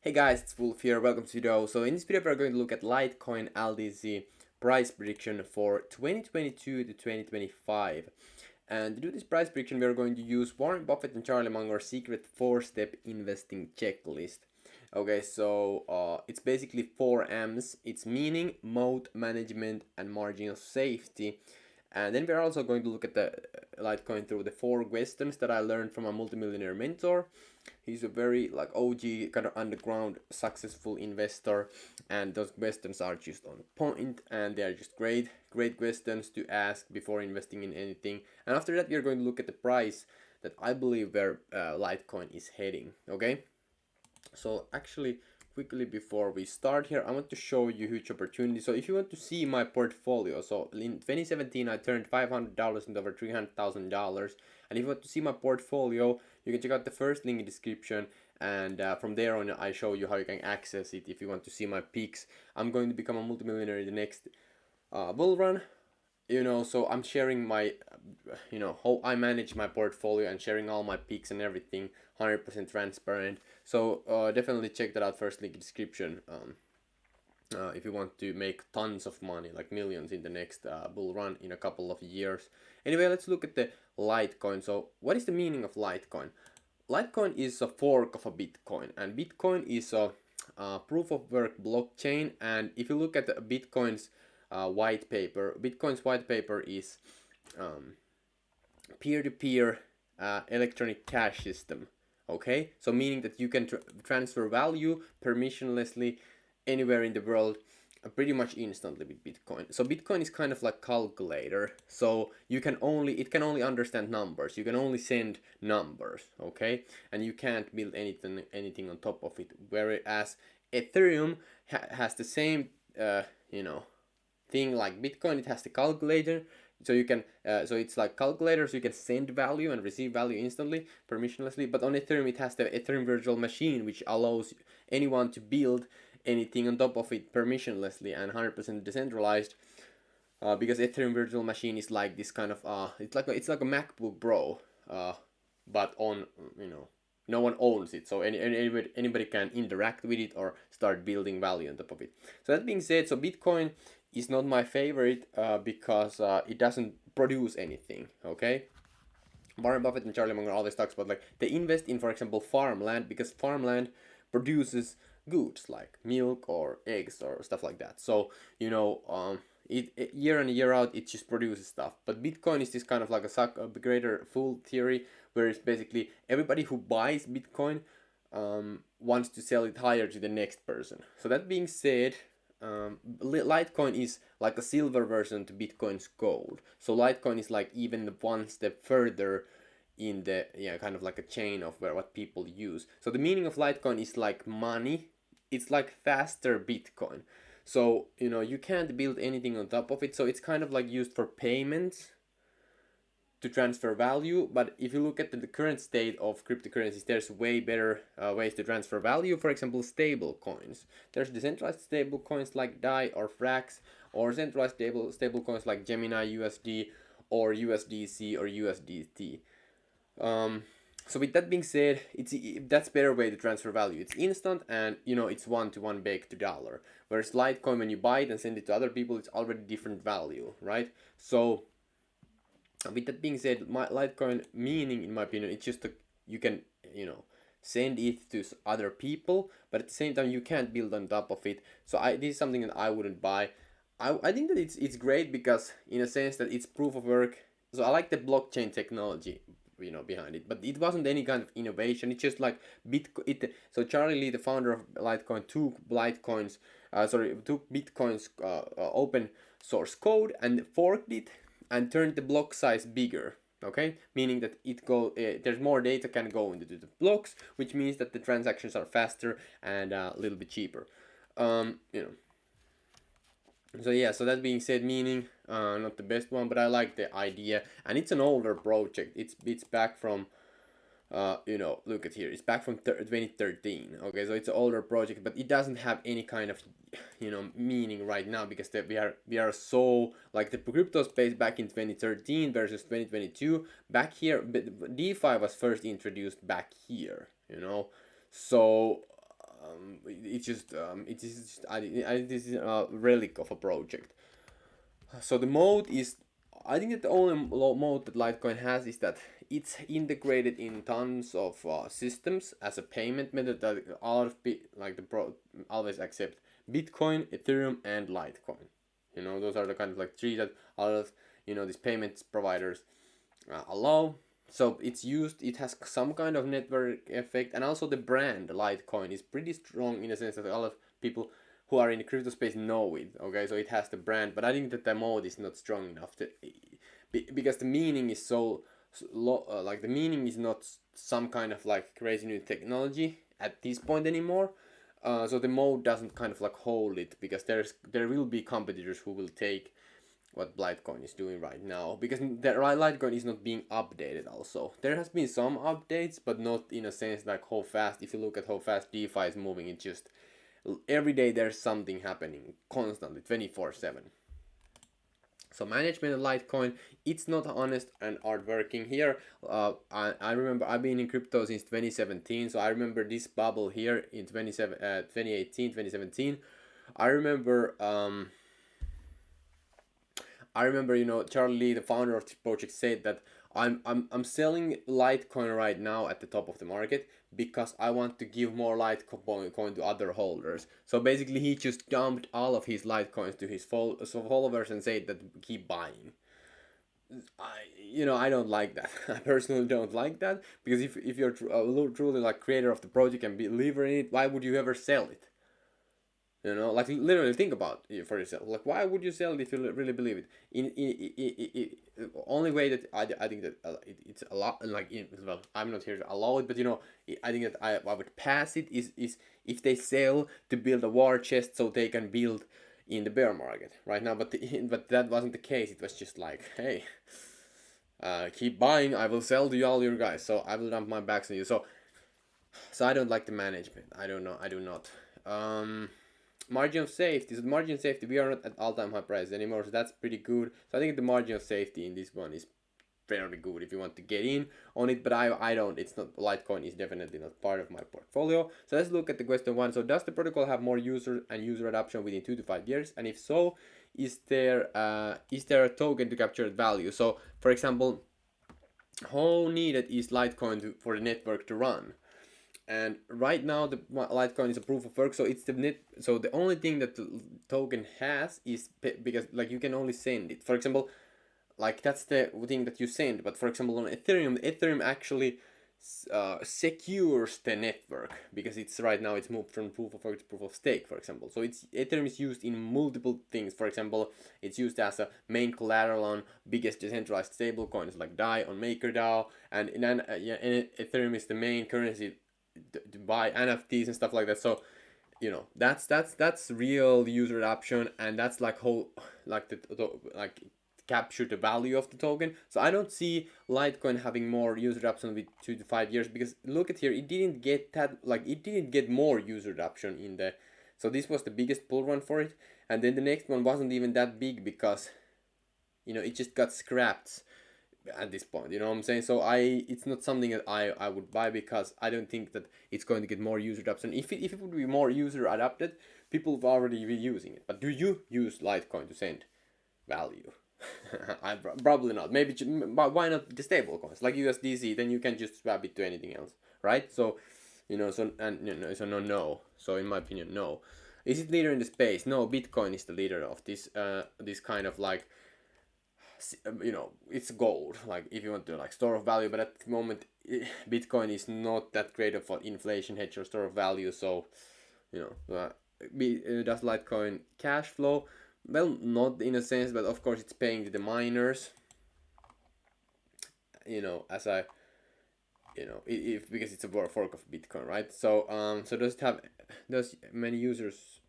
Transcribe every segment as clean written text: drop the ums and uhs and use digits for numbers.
Hey guys, it's Wolf here, welcome to the video. So in this video we're going to look at Litecoin LDC price prediction for 2022 to 2025. And to do this price prediction we're going to use Warren Buffett and Charlie Munger's secret 4-step investing checklist. Okay, so it's basically 4 M's. It's meaning, mode, management and margin of safety. And then we're also going to look at the Litecoin through the 4 questions that I learned from a multimillionaire mentor. He's a very OG kind of underground successful investor, and those questions are just on point and they are just great questions to ask before investing in anything. And after that, we are going to look at the price that I believe where Litecoin is heading. Okay, so actually quickly before we start here, I want to show you huge opportunity. So if you want to see my portfolio, so in 2017 I turned $500 into over $300,000, and if you want to see my portfolio, you can check out the first link in the description, and from there on I show you how you can access it if you want to see my peaks. I'm going to become a multimillionaire in the next bull run, so I'm sharing my how I manage my portfolio and sharing all my peaks and everything 100% transparent. So definitely check that out, first link in description, if you want to make tons of money, like millions in the next bull run in a couple of years. Anyway, let's look at the Litecoin. So what is the meaning of Litecoin? Litecoin is a fork of a Bitcoin, and Bitcoin is a proof of work blockchain. And if you look at the Bitcoin's white paper, Bitcoin's white paper is peer-to-peer electronic cash system. Okay, so meaning that you can transfer value permissionlessly anywhere in the world pretty much instantly with Bitcoin. So Bitcoin is kind of like calculator. So it can only understand numbers. You can only send numbers, okay? And you can't build anything on top of it. Whereas Ethereum has the same thing like Bitcoin. It has the calculator, so you can so it's like calculators. You can send value and receive value instantly permissionlessly. But on Ethereum it has the Ethereum virtual machine, which allows anyone to build anything on top of it permissionlessly and 100% decentralized, because Ethereum virtual machine is like this kind of it's like a MacBook Pro, but on no one owns it, so anybody can interact with it or start building value on top of it. So that being said, so Bitcoin is not my favorite because it doesn't produce anything. Okay, Warren Buffett and Charlie Munger always talks about like they invest in, for example, farmland, because farmland produces goods like milk or eggs or stuff like that. So it year in year out it just produces stuff. But Bitcoin is this kind of like a greater full theory, where it's basically everybody who buys Bitcoin wants to sell it higher to the next person. So that being said, Litecoin is like a silver version to Bitcoin's gold. So Litecoin is like even one step further in the kind of like a chain of what people use. So the meaning of Litecoin is like money. It's like faster Bitcoin. So you can't build anything on top of it. So it's kind of like used for payments to transfer value. But if you look at the current state of cryptocurrencies, there's way better ways to transfer value. For example, stable coins. There's decentralized stable coins like DAI or Frax, or centralized stable coins like Gemini USD or USDC or USDT. So with that being said, that's better way to transfer value. It's instant, and it's one-to-one baked to dollar. Whereas Litecoin, when you buy it and send it to other people, it's already different value, right? So with that being said, my Litecoin meaning, in my opinion, it's just you can send it to other people, but at the same time you can't build on top of it. So this is something that I wouldn't buy. I think that it's great because in a sense that it's proof of work. So I like the blockchain technology behind it, but it wasn't any kind of innovation. It's just like Bitcoin. So Charlie Lee, the founder of Litecoin, took Bitcoin's open source code and forked it and turned the block size bigger. Okay, meaning that there's more data can go into the blocks, which means that the transactions are faster and a little bit cheaper. So yeah, so that being said, meaning not the best one, but I like the idea, and it's an older project. It's back from look at here. It's back from 2013. Okay, so it's an older project, but it doesn't have any kind of meaning right now, because we are so like the crypto space back in 2013 versus 2022. Back here, DeFi was first introduced back here. So it's just it is just, this is a relic of a project. So the mode is, I think that the only mode that Litecoin has is that it's integrated in tons of systems as a payment method that a lot of like the pro always accept Bitcoin, Ethereum, and Litecoin. You know, those are the kind of like three that a lot of, you know, these payments providers allow. So it's used, it has some kind of network effect, and also the brand Litecoin is pretty strong in a sense that a lot of people who are in the crypto space know it. Okay, so it has the brand, but I think that the mode is not strong enough to, because the meaning is so like the meaning is not some kind of like crazy new technology at this point anymore. So the mode doesn't kind of like hold it, because there will be competitors who will take what Litecoin is doing right now, because the Litecoin is not being updated. Also, there has been some updates, but not in a sense like how fast. If you look at how fast DeFi is moving, it just every day there's something happening constantly, 24/7. So management of Litecoin, it's not honest and hardworking here. I remember I've been in crypto since 2017, so I remember this bubble here in 2018, 2017. I remember you know, Charlie Lee, the founder of the project, said that I'm selling Litecoin right now at the top of the market because I want to give more Litecoin to other holders. So basically, he just dumped all of his Litecoins to his followers and said that keep buying. I don't like that. I personally don't like that, because if you're truly like creator of the project and believer in it, why would you ever sell it? You know, like literally think about it for yourself. Like, why would you sell it if you really believe it? Only way that I think that it's a lot like well, I'm not here to allow it, but you know, I think that I would pass it is if they sell to build a war chest so they can build in the bear market right now. But but that wasn't the case. It was just like, hey, keep buying. I will sell to you all your guys. So I will dump my backs on you. So I don't like the management. I don't know. I do not. Margin of safety. So the margin of safety, we are not at all-time high prices anymore, so that's pretty good. So I think the margin of safety in this one is fairly good if you want to get in on it, but I don't. It's not, Litecoin is definitely not part of my portfolio. So let's look at the question one. So does the protocol have more user adoption within 2 to 5 years? And if so, is there a token to capture value? So for example, how needed is Litecoin for the network to run? And right now the Litecoin is a proof of work, so it's the net. So the only thing that the token has is because like you can only send it. For example, like that's the thing that you send. But for example, on Ethereum actually secures the network, because it's right now it's moved from proof of work to proof of stake, for example. So it's Ethereum is used in multiple things. For example, it's used as a main collateral on biggest decentralized stablecoins like DAI on MakerDAO, and Ethereum is the main currency to buy NFTs and stuff like that. So you know, that's real user adoption, and that's like how like like capture the value of the token. So I don't see Litecoin having more user adoption with 2 to 5 years, because look at here, it didn't get that, like it didn't get more user adoption in the, so this was the biggest bull run for it, and then the next one wasn't even that big because you know it just got scrapped at this point, you know what I'm saying? So it's not something that I would buy, because I don't think that it's going to get more user adoption. If it would be more user adopted, people would already be using it. But do you use Litecoin to send value? I probably not. Maybe, but why not the stable coins like USDC? Then you can just swap it to anything else, right? So you know, so and you know, so no. So in my opinion, no. Is it leader in the space? No, Bitcoin is the leader of this kind of like, you know, it's gold, like if you want to like store of value, but at the moment Bitcoin is not that great of an inflation hedge or store of value. So you know, does Litecoin cash flow? Well, not in a sense, but of course it's paying to the miners, you know, as I, you know, if because it's a fork of Bitcoin, right? So so does many users,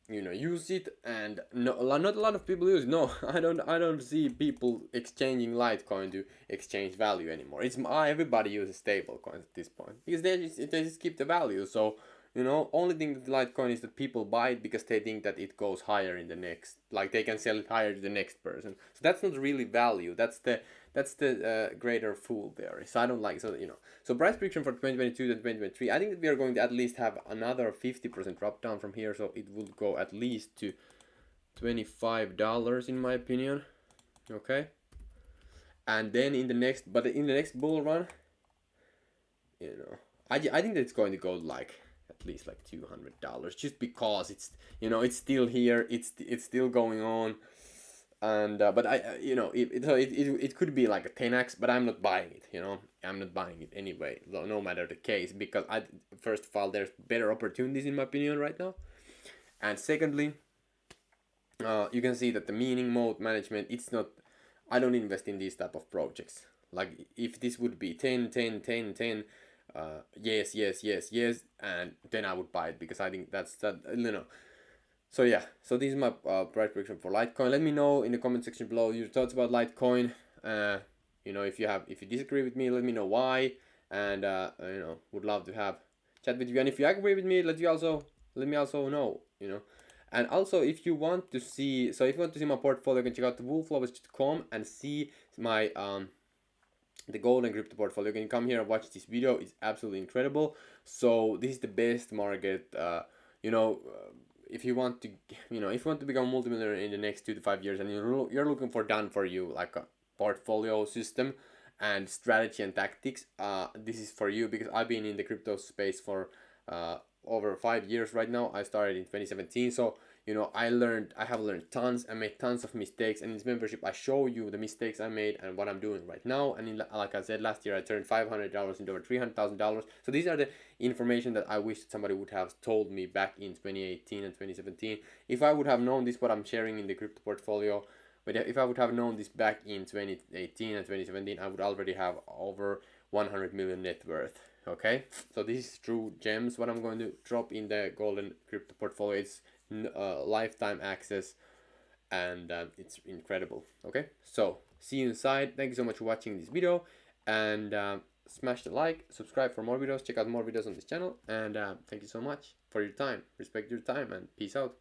you know, use it? And no, not a lot of people use it. No, I don't see people exchanging Litecoin to exchange value anymore. It's everybody uses stable coins at this point, because they just keep the value. So You know, only thing with Litecoin is that people buy it because they think that it goes higher in the next, like they can sell it higher to the next person. So that's not really value. That's the greater fool theory. So I don't like, so you know. So price prediction for 2022 to 2023. I think that we are going to at least have another 50% drop down from here. So it will go at least to $25 in my opinion. Okay. And then in the next bull run, you know, I think that it's going to go like at least like $200 just because it's, you know, it's still here, it's still going on. And but it could be like a 10x, but I'm not buying it, you know. I'm not buying it anyway, no matter the case, because I, first of all, there's better opportunities in my opinion right now. And secondly, you can see that the meaning mode management, it's not, I don't invest in these type of projects. Like if this would be 10 10 10 10, yes yes yes yes, and then I would buy it, because I think that's that, you know. So yeah, so this is my price prediction for Litecoin. Let me know in the comment section below your thoughts about Litecoin. You know, if you disagree with me, let me know why. And you know, would love to have chat with you. And if you agree with me, let me also know. You know, and also if you want to see, so if you want to see my portfolio, you can check out the wolflovers.com and see my the gold and crypto portfolio. You can come here and watch this video. It's absolutely incredible. So this is the best market. You know. If you want to, you know, if you want to become a multimillionaire in the next 2 to 5 years, and you're looking for done for you like a portfolio system and strategy and tactics, this is for you, because I've been in the crypto space for over 5 years right now. I started in 2017, so you know, I have learned tons. I made tons of mistakes, and in this membership I show you the mistakes I made and what I'm doing right now. And like I said, last year I turned $500 into over $300,000. So these are the information that I wish that somebody would have told me back in 2018 and 2017. If I would have known this, what I'm sharing in the crypto portfolio, but if I would have known this back in 2018 and 2017, I would already have over 100 million net worth. Okay, so this is true gems. What I'm going to drop in the golden crypto portfolio, it's lifetime access, and it's incredible. Okay, so see you inside. Thank you so much for watching this video, and smash the like, subscribe for more videos, check out more videos on this channel, and thank you so much for your time. Respect your time, and peace out.